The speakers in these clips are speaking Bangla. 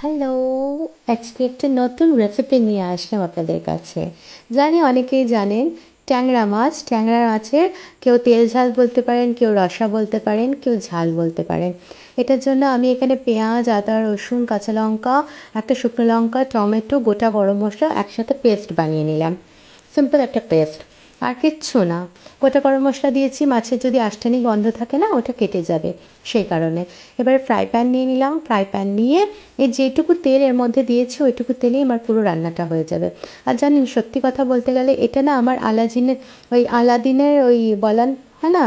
হ্যালো! আজকে একটা নতুন রেসিপি নিয়ে আসলাম আপনাদের কাছে। জানি অনেকেই জানেন ট্যাংরা মাছ। ট্যাংরা মাছের কেউ তেল ঝাল বলতে পারেন, কেউ রসা বলতে পারেন, কেউ ঝাল বলতে পারেন। এটার জন্য আমি এখানে পেঁয়াজ, আদা, রসুন, কাঁচা লঙ্কা, একটা শুকনো লঙ্কা, টমেটো, গোটা গরম মশলা একসাথে পেস্ট বানিয়ে নিলাম। সিম্পল একটা পেস্ট। আর কিচ্ছু না। গোটা গরম মশলা দিয়েছি, মাছের যদি আষ্টানি গন্ধ থাকে না ওটা কেটে যাবে সেই কারণে। এবারে ফ্রাই প্যান নিয়ে নিলাম। ফ্রাই প্যান নিয়ে এই যেটুকু তেল এর মধ্যে দিয়েছি ওইটুকু তেলেই আমার পুরো রান্নাটা হয়ে যাবে। আর জানেন সত্যি কথা বলতে গেলে এটা না আমার আলাদিনের ওই বলান হয় না,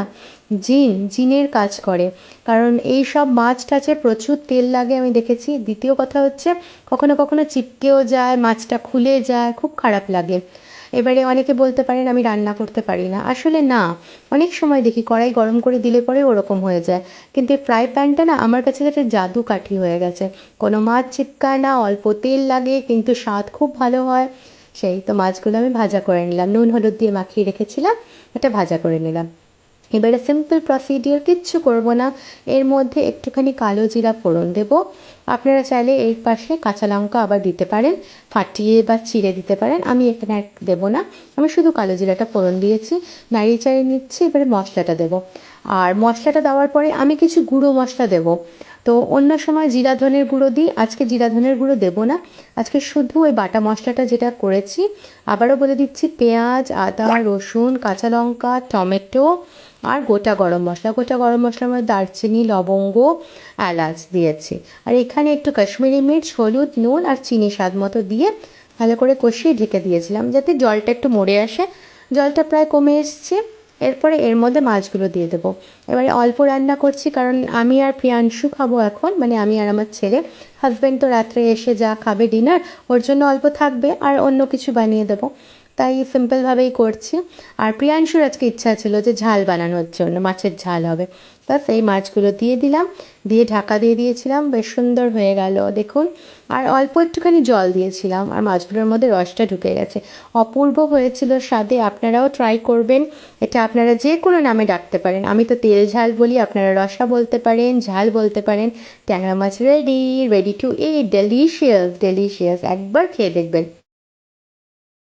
জিনের কাজ করে। কারণ এই সব মাছ টাছে প্রচুর তেল লাগে আমি দেখেছি। দ্বিতীয় কথা হচ্ছে কখনো কখনো চিপকেও যায়, মাছটা খুলে যায়, খুব খারাপ লাগে। এবারে অনেকে বলতে পারেন আমি রান্না করতে পারি না, আসলে না। অনেক সময় দেখি কড়াই গরম করে দিলে পরে ওরকম হয়ে যায়। কিন্তু এই ফ্রাই প্যানটা না আমার কাছে একটা জাদুকাঠি হয়ে গেছে। কোনো মাছ চিপকায় না, অল্প তেল লাগে কিন্তু স্বাদ খুব ভালো হয়। সেই তো মাছগুলো আমি ভাজা করে নিলাম, নুন হলুদ দিয়ে মাখিয়ে রেখেছিলাম, এটা ভাজা করে নিলাম। এবারে সিম্পল প্রসিডিওর, কিচ্ছু করব না। এর মধ্যে একটুখানি কালো জিরা ফোড়ন দেবো। আপনারা চাইলে এর পাশে কাঁচা লঙ্কা আবার দিতে পারেন, ফাটিয়ে বা চিড়ে দিতে পারেন। আমি এখানে আর দেবো না, আমি শুধু কালো জিরাটা ফোড়ন দিয়েছি। নাড়িয়ে চাড়িয়ে নিচ্ছি, এবারে মশলাটা দেবো। আর মশলাটা দেওয়ার পরে আমি কিছু গুঁড়ো মশলা দেবো। তো অন্য সময় জিরা ধনের গুঁড়ো দিই, আজকে জিরা ধনের গুঁড়ো দেবো না। আজকে শুধু ওই বাটা মশলাটা যেটা করেছি। আবারও বলে দিচ্ছি, পেঁয়াজ, আদা, রসুন, কাঁচা লঙ্কা, টমেটো আর গোটা গরম মশলার মধ্যে দারচিনি, লবঙ্গ, এলাচ দিয়েছি। আর এখানে একটু কাশ্মীরি মির্চ, হলুদ, নুন আর চিনি স্বাদ মতো দিয়ে ভালো করে কষিয়ে ঢেকে দিয়েছিলাম যাতে জলটা একটু মরে আসে। জলটা প্রায় কমে এসছে। এরপরে এর মধ্যে মাছগুলো দিয়ে দেবো। এবারে অল্প রান্না করছি কারণ আমি আর প্রিয়াংশু খাবো এখন, মানে আমি আর আমার ছেলে। হাজব্যান্ড তো রাত্রে এসে যা খাবে ডিনার, ওর জন্য অল্প থাকবে আর অন্য কিছু বানিয়ে দেবো। তাই সিম্পলভাবেই করছি। আর প্রিয়াংশুর আজকে ইচ্ছা ছিল যে ঝাল বানানোর জন্য, মাছের ঝাল হবে। ব্যাস এই মাছগুলো দিয়ে দিলাম, দিয়ে ঢাকা দিয়ে দিয়েছিলাম, বেশ সুন্দর হয়ে গেল দেখুন। আর অল্প একটুখানি জল দিয়েছিলাম আর মাছগুলোর মধ্যে রসটা ঢুকে গেছে। অপূর্ব হয়েছিল স্বাদে, আপনারাও ট্রাই করবেন। এটা আপনারা যে কোনো নামে ডাকতে পারেন, আমি তো তেল ঝাল বলি, আপনারা রসা বলতে পারেন, ঝাল বলতে পারেন। ট্যাংরা মাছ ready, ready to eat, delicious delicious, একবার খেয়ে দেখবেন।